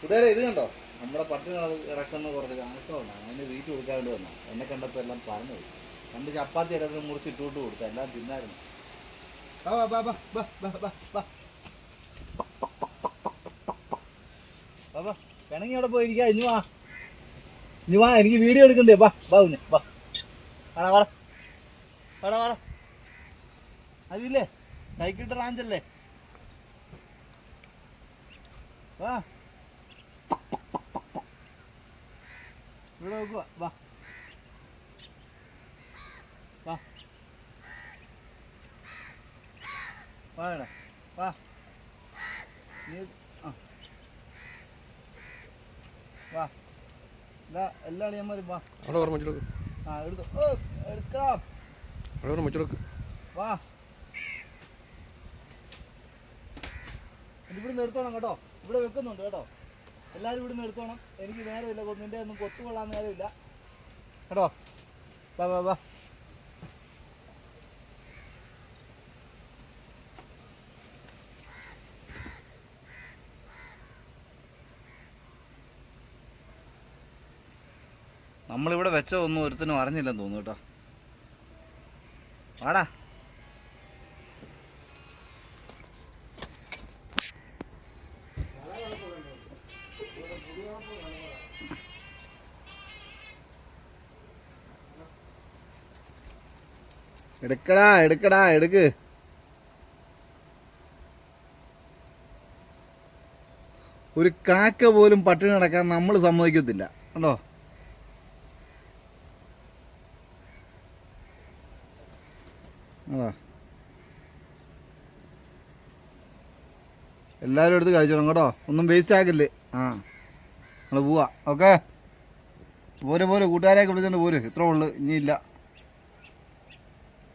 കൂട്ടുകാരെ ഇത് കണ്ടോ, നമ്മുടെ പട്ടിണി കിടക്കുന്ന കുറച്ച് കാക്കമുണ്ടാണ്. അതിന് വീട്ടിൽ കൊടുക്കാൻ വേണ്ടി വന്നു. എന്നെ കണ്ടപ്പോൾ എല്ലാം പറഞ്ഞു പോയി. രണ്ട് ചപ്പാത്തി അരത്തിന് മുറിച്ച് ഇട്ടുകൊണ്ട് കൊടുത്തു, എല്ലാം തിന്നായിരുന്നു. പിണങ്ങി അവിടെ പോയിരിക്കാ. ഇനി വാ, ഇനി വാ, എനിക്ക് വീഡിയോ എടുക്കണ്ടേ. വാ വാ കുഞ്ഞെ വാ. വാടാ വാടാ വാടാ വാടാ. അതില്ലേ കൈക്കിട്ട റാഞ്ചല്ലേ. വാ ഇവിടെ നോക്കുക. വാ വാ വാ ഇവിടെ വാ. നീ ആ വാ. ഇതാ എല്ലാ അളിയന്മാരും വാ. ആ എടുത്തോ. ഓ എടുക്കാം. വാ ഇവിടുന്ന് എടുത്തോണം കേട്ടോ. ഇവിടെ വെക്കുന്നുണ്ട് കേട്ടോ. എല്ലാവരും ഇവിടുന്ന് എടുത്തോണം. എനിക്ക് നേരമില്ല, നിൻ്റെ ഒന്നും കൊത്തുകൊള്ളാൻ നേരമില്ല കേട്ടോ. വാ വാ വാ. നമ്മളിവിടെ വെച്ചതൊന്നും ഒരുത്തിനും അറിഞ്ഞില്ലെന്ന് തോന്നുന്നു കേട്ടോ. വാടാ. എടുക്കടാ എടുക്കടാ എടുക്ക്. ഒരു കാക്ക പോലും പട്ടിണി കിടക്കാൻ നമ്മൾ സമ്മതിക്കത്തില്ല കേട്ടോ. അതാ എല്ലാവരും എടുത്ത് കഴിച്ചോളാം കേട്ടോ. ഒന്നും വേസ്റ്റ് ആക്കില്ലേ. ആ നമ്മൾ പോവാ. ഓക്കെ പോരെ പോരെ, കൂട്ടുകാരെയൊക്കെ വിളിച്ചോണ്ട് പോര്. ഇത്ര ഉള്ളു, ഇനിയില്ല.